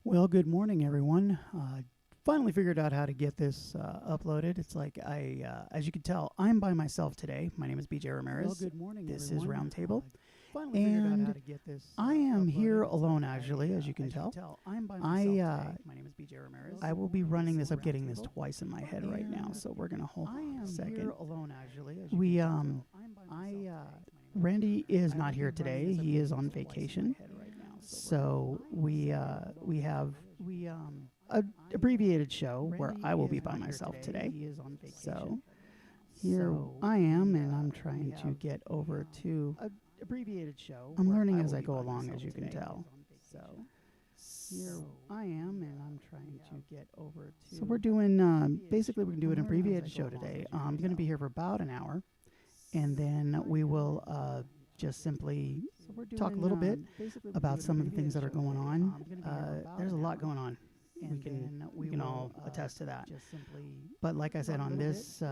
Well, good morning, everyone. Finally figured out how to get this uploaded. It's like as you can tell, I'm by myself today. My name is BJ Ramirez. Well, good morning, This everyone. is Roundtable. Finally figured out And how to get this. I am uploaded. here It's alone, like actually, as you can tell. I'm by I, myself uh, today. My name is BJ Ramirez. I will be running this up, Roundtable. getting this twice in my head right now, so we're gonna hold I on a am second. here alone, actually. As you We can um, tell. I'm by myself I today. uh, My name is Randy is I not will here be running today. this up, He getting is this on twice in my vacation. head right now, So we have we a abbreviated show where Randy I will is be by not here myself today. today. He is on vacation. So here So I am, we, and I'm we trying to have get over to. a abbreviated show. I'm where learning I as will I be go by along, myself as you can today. tell. So Here I am, and I'm trying we to have get over to. So So we're doing basically we're gonna do an abbreviated show today. I'm gonna be here for about an hour, and then we will just simply talk a little bit about some of the things that are going on. There's a lot going on. We can all attest to that. But like I said on this,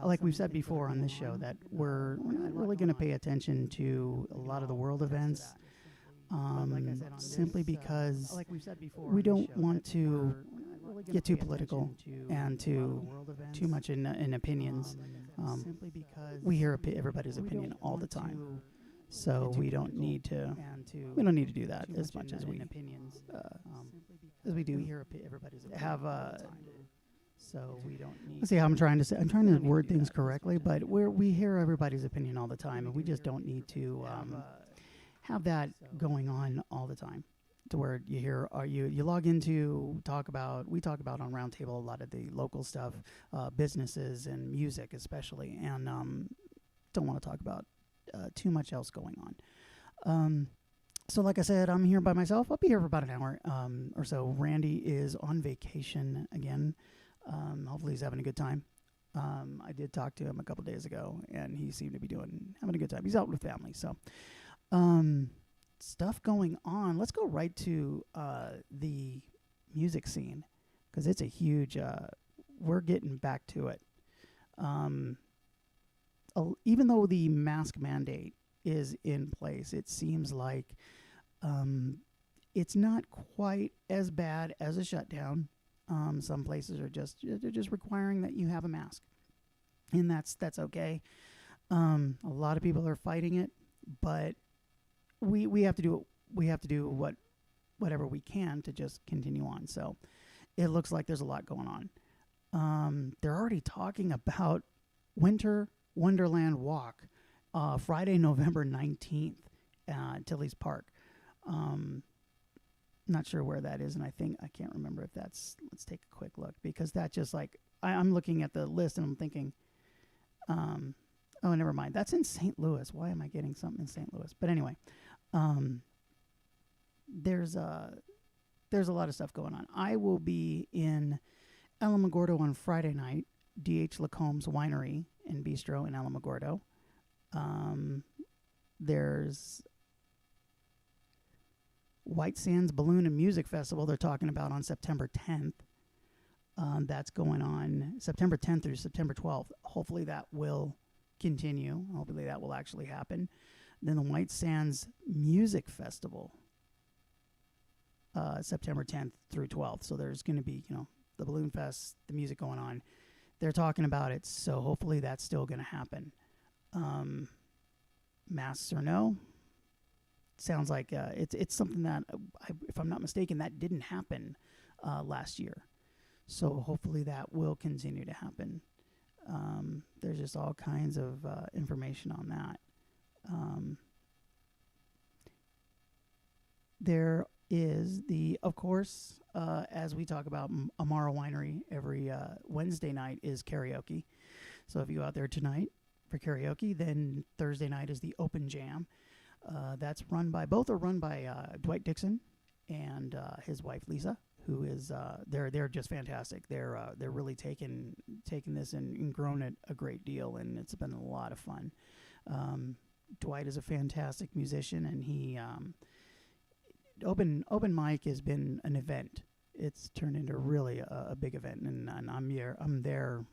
like we've said before on this show, that we're not really going to pay attention to a lot of the world events, simply because we don't want to get too political and too much in opinions. We hear everybody's opinion all the time, so we don't need to do that as much as we do have. So we don't need. Let's see how I'm trying to say. I'm trying to word things correctly, but we hear everybody's opinion all the time, and we just don't need to have that going on all the time. To where you hear, you log into we talk about on Roundtable a lot of the local stuff, businesses and music especially, and don't want to talk about too much else going on. So like I said, I'm here by myself. I'll be here for about an hour or so. Randy is on vacation again. Hopefully he's having a good time. I did talk to him a couple days ago, and he seemed to be having a good time. He's out with family, so stuff going on. Let's go right to the music scene, because it's a huge. We're getting back to it. Even though the mask mandate is in place, it seems like it's not quite as bad as a shutdown. Some places are they're just requiring that you have a mask, and that's okay. A lot of people are fighting it, but we have to do it. We have to do whatever we can to just continue on. So it looks like there's a lot going on. They're already talking about Winter Wonderland Walk, Friday, November 19th, Tilly's Park. Not sure where that is, and I can't remember if that's. Let's take a quick look, because that just like I'm looking at the list and I'm thinking, oh, never mind. That's in St. Louis. Why am I getting something in St. Louis? But anyway, there's a lot of stuff going on. I will be in Alamogordo on Friday night, D.H. Lacombe's Winery and Bistro in Alamogordo. There's White Sands Balloon and Music Festival they're talking about on September 10th. That's going on September 10th through September 12th. Hopefully that will continue. Hopefully that will actually happen. Then the White Sands Music Festival, September 10th through 12th. So there's going to be, the Balloon Fest, the music going on. They're talking about it, so hopefully that's still going to happen. Masks or no, sounds like it's something that, if I'm not mistaken, that didn't happen last year. So hopefully that will continue to happen. There's just all kinds of information on that. There is of course, as we talk about Amara Winery every Wednesday night is karaoke. So if you go out there tonight for karaoke, then Thursday night is the open jam. Both are run by Dwight Dixon and his wife Lisa, who is they're just fantastic. They're really taking this and grown it a great deal, and it's been a lot of fun. Dwight is a fantastic musician, and he open mic has been an event. It's turned into really a big event, and I'm there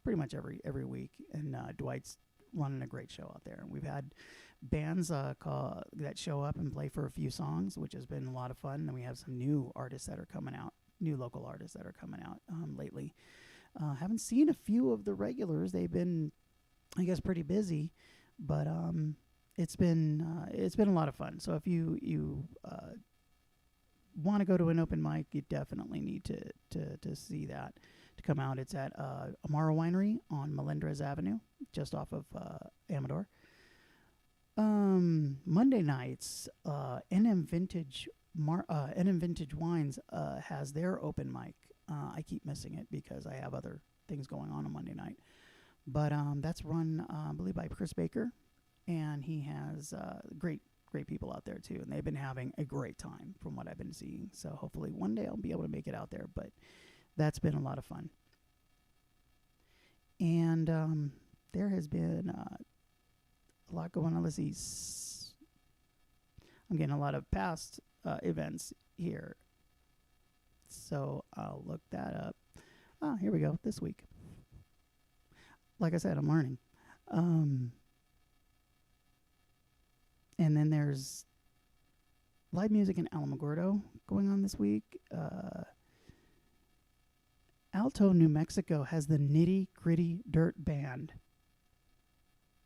pretty much every week, and Dwight's running a great show out there. And we've had bands that show up and play for a few songs, which has been a lot of fun. And we have some new artists that are coming out, new local artists that are coming out lately. Haven't seen a few of the regulars. They've been, I guess, pretty busy, but it's been a lot of fun. So if you want to go to an open mic, you definitely need to see that, to come out. It's at Amaro Winery on Melendrez Avenue, just off of Amador. Monday nights, NM Vintage Wines has their open mic. I keep missing it because I have other things going on Monday night. But that's run, I believe, by Chris Baker, and he has great people out there too. And they've been having a great time from what I've been seeing. So hopefully one day I'll be able to make it out there. But that's been a lot of fun. And there has been a lot going on. Let's see. I'm getting a lot of past events here. So I'll look that up. Here we go. This week. Like I said, I'm learning. And then there's live music in Alamogordo going on this week. Alto, New Mexico has the Nitty Gritty Dirt Band.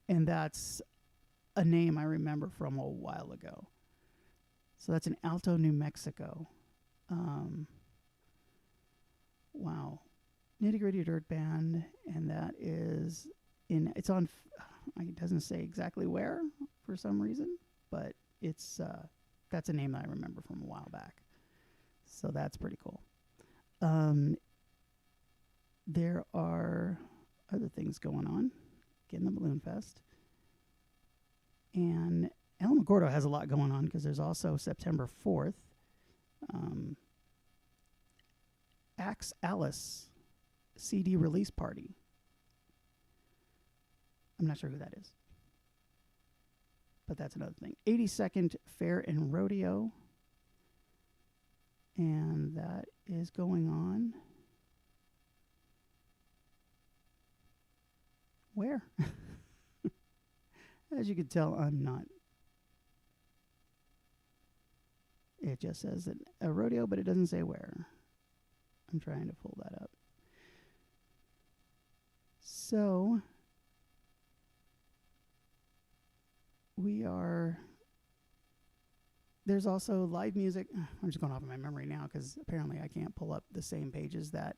And that's a name I remember from a while ago. So that's in Alto, New Mexico. Wow. Nitty Gritty Dirt Band, and that is it's on, it doesn't say exactly where for some reason, but it's, that's a name that I remember from a while back. So that's pretty cool. There are other things going on. Getting the Balloon Fest. And Alamogordo has a lot going on because there's also September 4th, Axe Alice CD release party. I'm not sure who that is, but that's another thing. 82nd Fair and Rodeo, and that is going on. Where? As you can tell, I'm not. It just says a rodeo, but it doesn't say where. I'm trying to pull that up. So, there's also live music. I'm just going off of my memory now because apparently I can't pull up the same pages that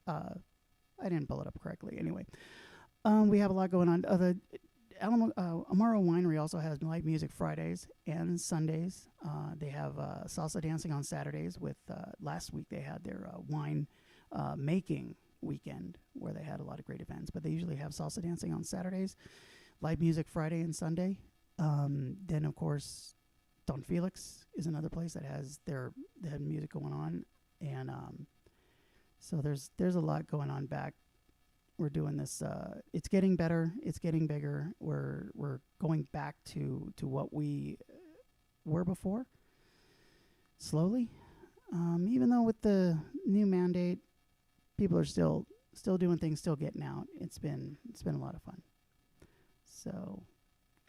I didn't pull it up correctly. Anyway, we have a lot going on. Amaro Winery also has live music Fridays and Sundays. They have salsa dancing on Saturdays. Last week they had their wine making weekend where they had a lot of great events. But they usually have salsa dancing on Saturdays, live music Friday and Sunday. Then of course Don Felix is another place that they have music going on, and so there's a lot going on back. We're doing this. It's getting better. It's getting bigger. We're going back to what we were before. Slowly, even though with the new mandate, people are still doing things, still getting out. It's been a lot of fun. So,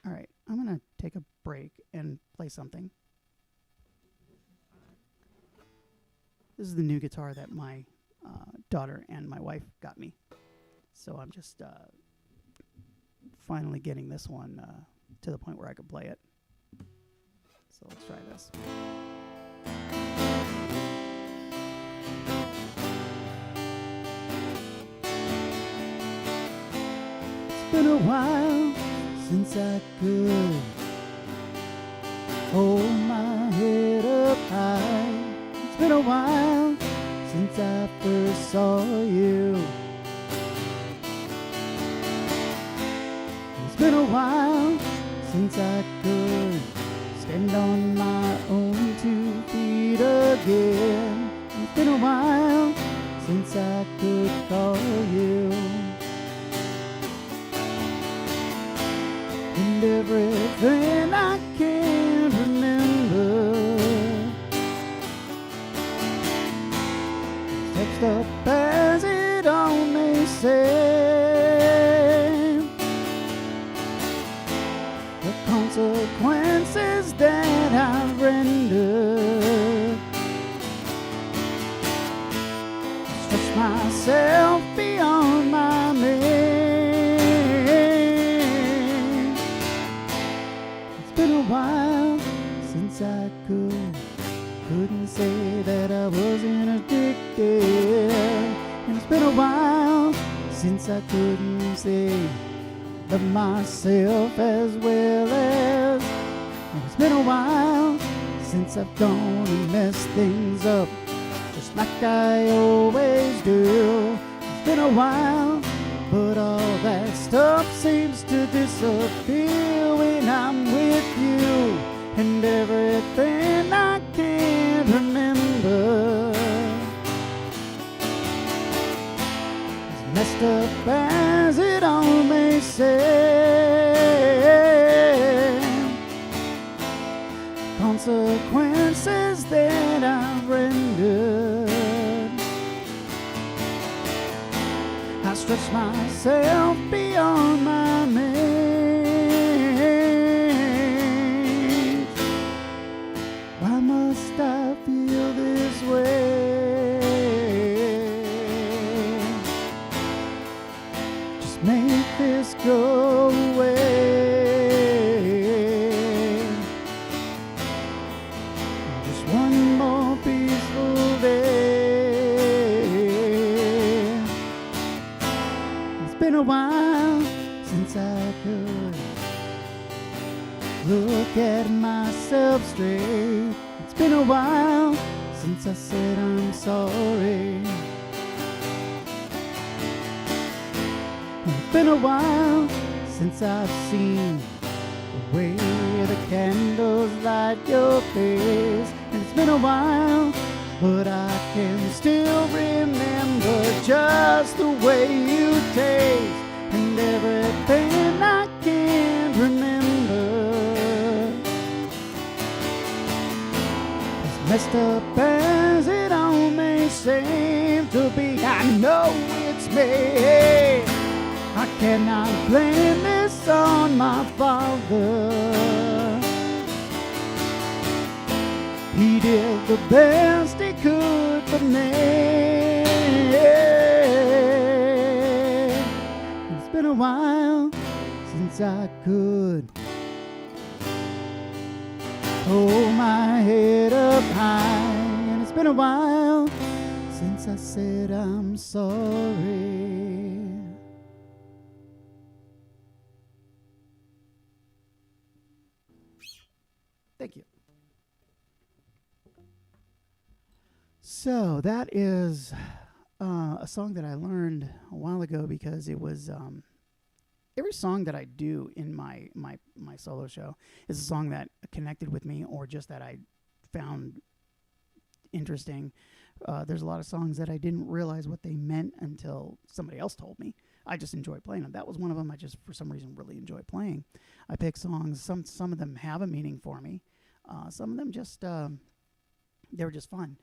all right, I'm gonna take a break and play something. This is the new guitar that my daughter and my wife got me. So I'm just finally getting this one to the point where I can play it. So let's try this. It's been a while since I could hold my head up high. It's been a while since I first saw you. It's been a while since I could stand on my own 2 feet again. It's been a while since I could call you. And everything I can't remember text up as it all may say. The myself beyond my means. It's been a while since I couldn't say that I wasn't addicted. And it's been a while since I couldn't say that myself as well as. And it's been a while since I've gone and messed things up just like I always do. It's been a while, but all that stuff seems to disappear when I'm with you. And everything I can't remember, as messed up as it all may seem, consequences that I've rendered, I stretch myself beyond my means. Why must I feel this way? Just make this go away. Just one more peaceful day. It's been a while since I could look at myself straight. It's been a while since I said I'm sorry. It's been a while since I've seen the way the candles light your face. And it's been a while, but I can still remember just the way you taste. And everything I can't remember, as messed up as it all may seem to be, I know it's me. I cannot blame this on my father. He did the best he could for me. It's been a while since I could hold my head up high. And it's been a while since I said I'm sorry. Thank you. So that is a song that I learned a while ago because it was every song that I do in my solo show is a song that connected with me or just that I found interesting. There's a lot of songs that I didn't realize what they meant until somebody else told me. I just enjoy playing them. That was one of them I just, for some reason, really enjoy playing. I pick songs. Some of them have a meaning for me. Some of them just, they were just fun.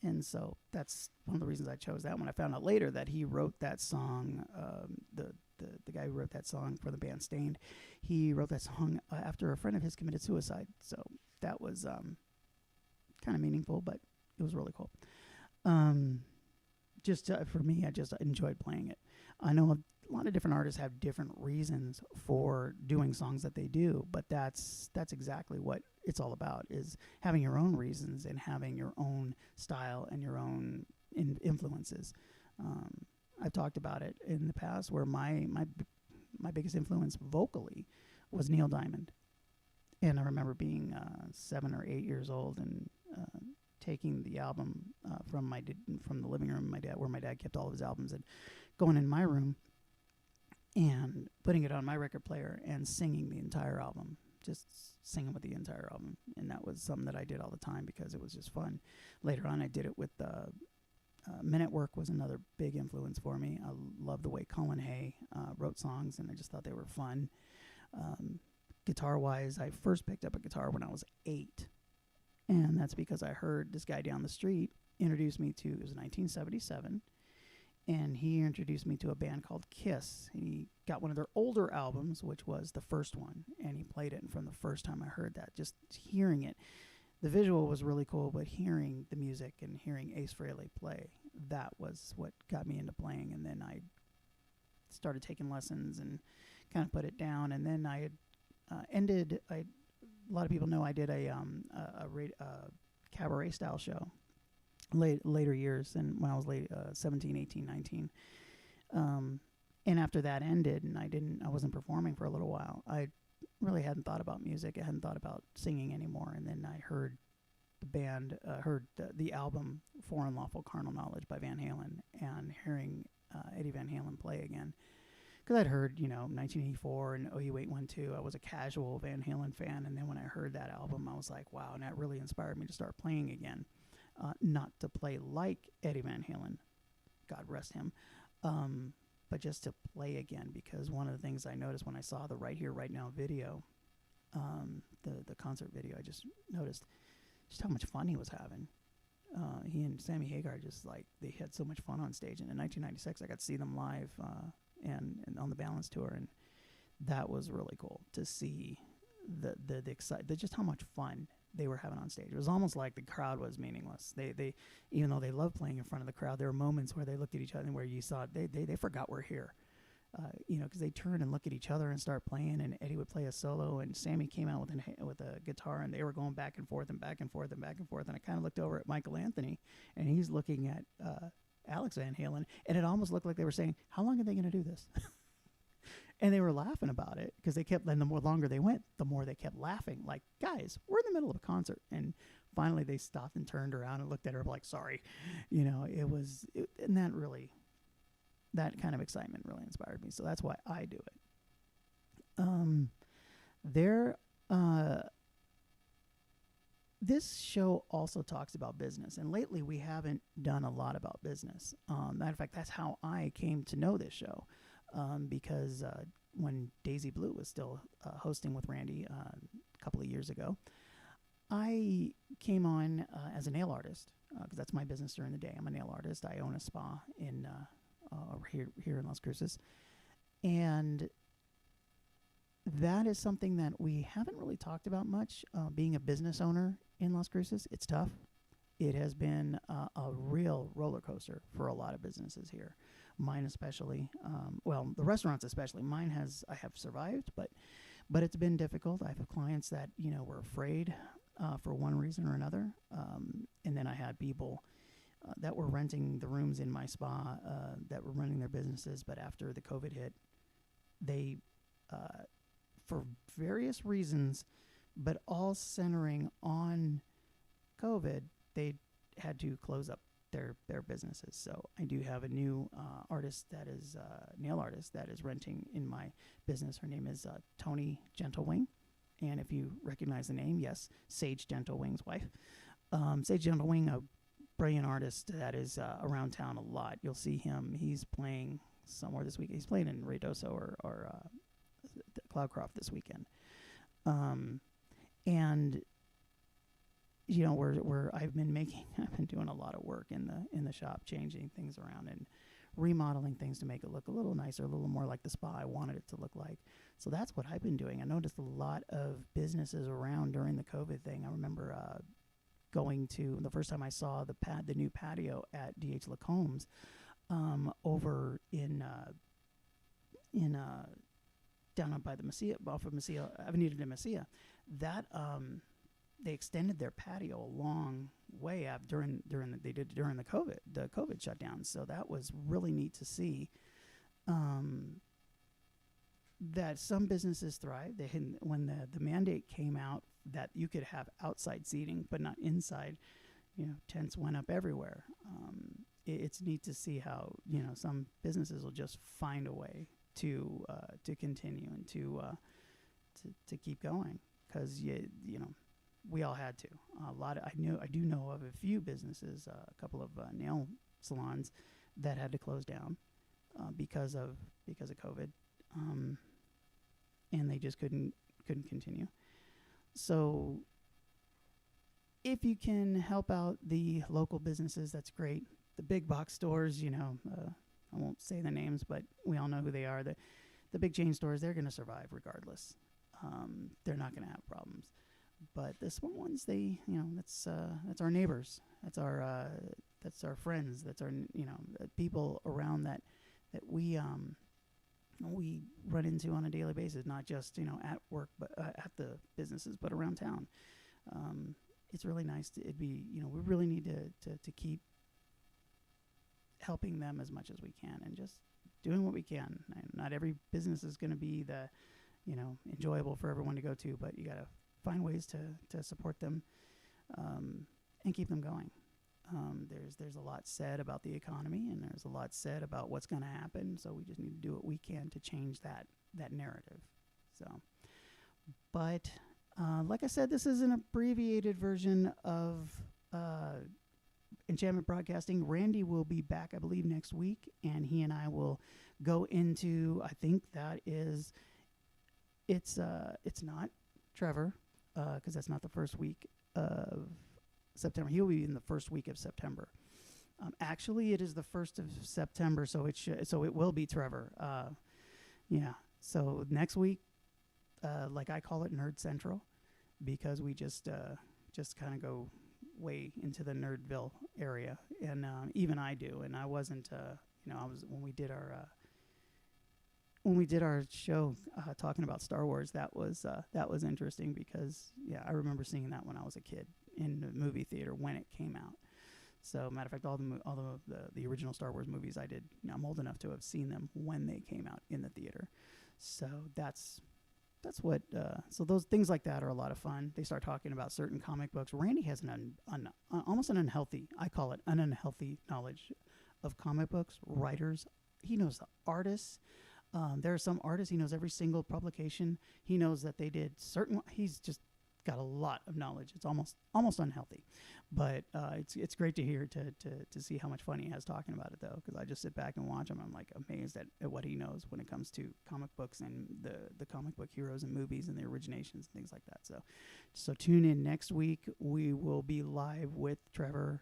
And so that's one of the reasons I chose that one. I found out later that he wrote that song, the guy who wrote that song for the band Stained, he wrote that song after a friend of his committed suicide. So that was kind of meaningful, but it was really cool. Just for me, I just enjoyed playing it. I know a lot of different artists have different reasons for doing songs that they do, but that's exactly what it's all about, is having your own reasons and having your own style and your own influences. I've talked about it in the past where my biggest influence vocally was Neil Diamond. And I remember being 7 or 8 years old and taking the album from the living room where my dad kept all of his albums, and going in my room and putting it on my record player and singing the entire album, just singing with the entire album. And that was something that I did all the time because it was just fun. Later on, I did it with Men at Work was another big influence for me. I love the way Colin Hay wrote songs, and I just thought they were fun. Guitar-wise, I first picked up a guitar when I was 8. And that's because I heard this guy down the street introduce me to, it was 1977, and he introduced me to a band called Kiss. He got one of their older albums, which was the first one, and he played it. And from the first time I heard that, just hearing it, the visual was really cool, but hearing the music and hearing Ace Frehley play that was what got me into playing. And then I started taking lessons and kind of put it down. And then I had a lot of people know I did a cabaret style show later years, and when I was 17, 18, 19. And after that ended and I wasn't performing for a little while, I really hadn't thought about music. I hadn't thought about singing anymore. And then I heard the album For Unlawful Carnal Knowledge by Van Halen, and hearing Eddie Van Halen play again. Because I'd heard, 1984 and Oh You Wait 1 2. I was a casual Van Halen fan. And then when I heard that album, I was like, wow. And that really inspired me to start playing again. Not to play like Eddie Van Halen, God rest him, but just to play again. Because one of the things I noticed when I saw the Right Here, Right Now video, the concert video, I just noticed just how much fun he was having. He and Sammy Hagar they had so much fun on stage. And in 1996, I got to see them live and on the Balance Tour, and that was really cool to see just how much fun they were having on stage. It was almost like the crowd was meaningless. They even though they loved playing in front of the crowd, there were moments where they looked at each other and where you saw they forgot we're here. Because they turned and look at each other and start playing, and Eddie would play a solo, and Sammy came out with a guitar, and they were going back and forth and back and forth and back and forth. And I kind of looked over at Michael Anthony, and he's looking at Alex Van Halen, and it almost looked like they were saying, "How long are they going to do this?" And they were laughing about it because they kept. And the more longer they went, the more they kept laughing. Like, guys, we're in the middle of a concert, and finally they stopped and turned around and looked at her like, "Sorry," and that really. That kind of excitement really inspired me, so that's why I do it. This show also talks about business, and lately we haven't done a lot about business. Matter of fact, that's how I came to know this show, because when Daisy Blue was still hosting with Randy a couple of years ago, I came on as a nail artist, because that's my business during the day. I'm a nail artist. I own a spa in here in Las Cruces, and that is something that we haven't really talked about much. Being a business owner in Las Cruces, it's tough. It has been a real roller coaster for a lot of businesses here, mine especially. Well, the restaurants especially. I have survived, but it's been difficult. I have clients that were afraid for one reason or another, and then I had people that were renting the rooms in my spa, that were running their businesses, but after the COVID hit, they, for various reasons, but all centering on COVID, they had to close up their businesses. So I do have a new artist that is nail artist that is renting in my business. Her name is Tony Gentlewing, and if you recognize the name, yes, Sage Gentlewing's wife. Sage Gentlewing, a brilliant artist that is around town a lot. You'll see him. He's playing somewhere this week. He's playing in Reydoso or Cloudcroft this weekend. And I've been doing a lot of work in the shop, changing things around and remodeling things to make it look a little nicer, a little more like the spa I wanted it to look like. So that's what I've been doing. I noticed a lot of businesses around during the COVID thing. I remember going to the first time I saw the new patio at D.H. Lacomb's over in down by the Mesilla, off of Mesilla, Avenida de Mesilla. That they extended their patio a long way up during the COVID shutdown. So that was really neat to see. That some businesses thrive. When the mandate came out that you could have outside seating but not inside, tents went up everywhere. It's neat to see how some businesses will just find a way to continue and to keep going, because we all had to. I do know of a few businesses, a couple of nail salons that had to close down because of COVID. And they just couldn't continue. So if you can help out the local businesses, that's great. The big box stores, I won't say the names, but we all know who they are. The big chain stores, they're going to survive regardless. They're not going to have problems. But the small ones, that's our neighbors. That's that's our friends, that's our people around that we run into on a daily basis, not just at work, but at the businesses, but around town. It's really nice. We really need to keep helping them as much as we can, and just doing what we can. And not every business is going to be the enjoyable for everyone to go to, but you got to find ways to support them and keep them going. There's a lot said about the economy, and there's a lot said about what's going to happen. So we just need to do what we can to change that narrative. So, but like I said, this is an abbreviated version of Enchantment Broadcasting. Randy will be back, I believe, next week, and he and I will go into. I think that is. It's not Trevor, because that's not the first week of September. He'll be in the first week of September. Actually, it is the 1st of September, so it will be Trevor. Yeah. So next week, like I call it, Nerd Central, because we just kind of go way into the Nerdville area, and even I do. And I wasn't, I was when we did our show talking about Star Wars. That was interesting because I remember seeing that when I was a kid in the movie theater when it came out. So, matter of fact, all the original Star Wars movies I did. I'm old enough to have seen them when they came out in the theater. So that's what. So those things like that are a lot of fun. They start talking about certain comic books. Randy has almost an unhealthy, I call it an unhealthy knowledge of comic books, writers. He knows the artists. There are some artists, he knows every single publication. He knows that they did certain. He's just got a lot of knowledge. It's almost unhealthy, but it's great to hear to see how much fun he has talking about it, though, because I just sit back and watch him. I'm like amazed at what he knows when it comes to comic books and the comic book heroes and movies and the originations and things like that. So tune in next week. We will be live with Trevor,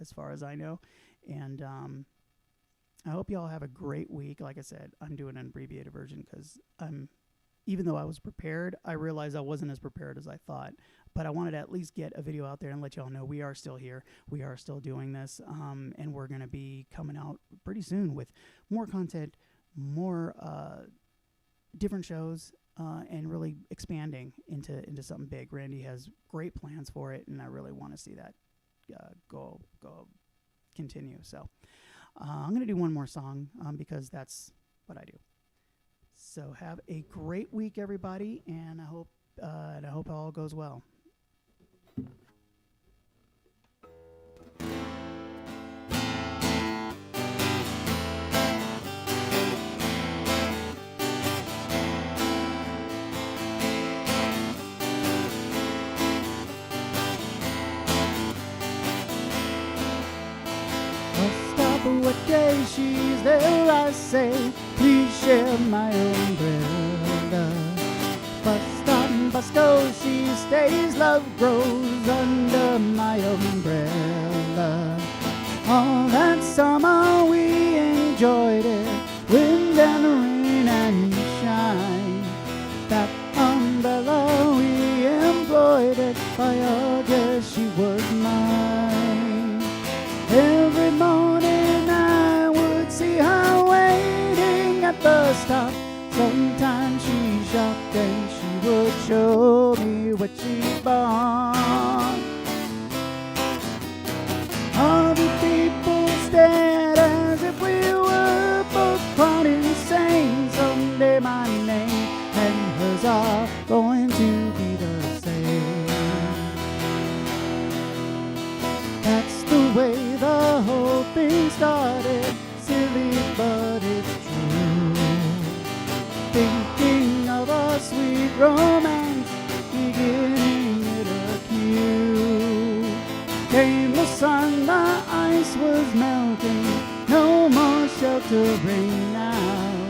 as far as I know, and I hope you all have a great week. Like I said, I'm doing an abbreviated version because even though I was prepared, I realized I wasn't as prepared as I thought. But I wanted to at least get a video out there and let y'all know we are still here. We are still doing this, and we're going to be coming out pretty soon with more content, more different shows, and really expanding into something big. Randy has great plans for it, and I really want to see that go continue. So I'm going to do one more song because that's what I do. So have a great week, everybody, and I hope all goes well. What day she's there, I say, please share my umbrella. Bus stop, bus go, she stays, love grows under my umbrella. All that summer we enjoyed it, wind and rain and shine. That umbrella we embroidered, by August she was mine. Every morning I would see her waiting at the stop. Sometimes she shopped and she would show me what she bought. Other people stared as if we were both quite insane. Someday my name and hers are going to be the same. That's the way the whole thing started, silly but it's true. Thinking of a sweet romance, beginning it acute. Came the sun, the ice was melting, no more sheltering now.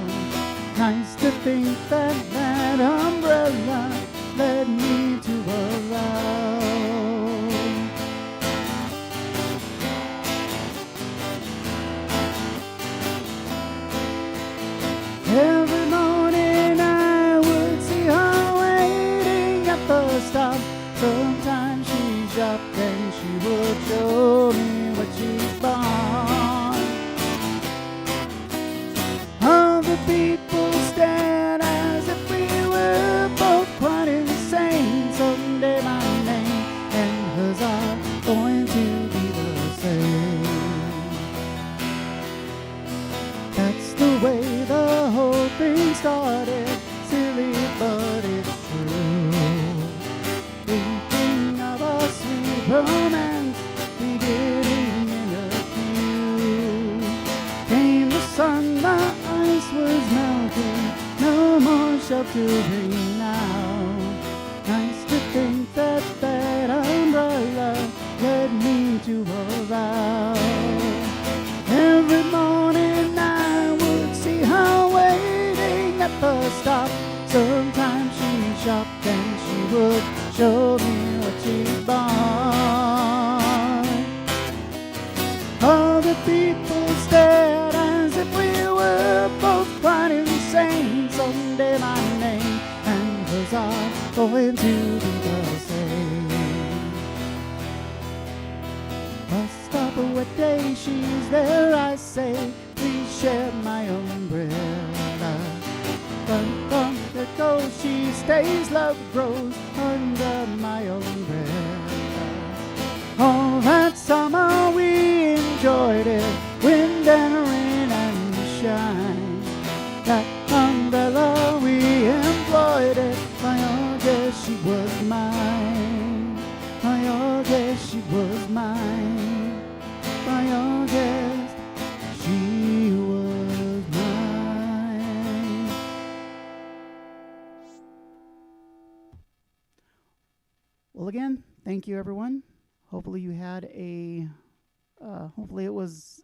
Nice to think that that umbrella led me to a love. Every morning I would see her waiting at the stop. Sometimes she shopped and she would show me what she to arrive. Every morning I would see her waiting at the stop. Sometimes she shopped and she would show me what she'd bought. Other people stared as if we were both quite insane. Someday my name and hers are going to be the same. Bus stop a wet day, she's there, I say, please share my umbrella. Dun, there goes, she stays, love grows under my umbrella. All that summer we enjoyed it, wind and rain and shine. That umbrella we employed it, my oh yes she was mine. My oh yes she was mine. My oh yes she was mine. Well, again, thank you everyone. Hopefully you had hopefully it was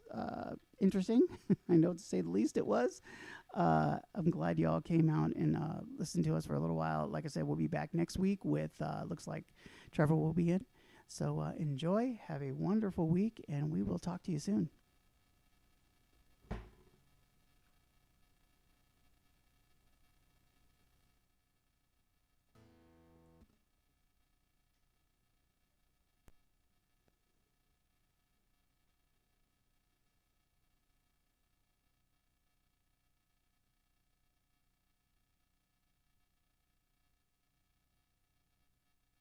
interesting. I know, to say the least, it was. I'm glad y'all came out and listened to us for a little while. Like I said, we'll be back next week with, looks like Trevor will be in. So enjoy, have a wonderful week, and we will talk to you soon.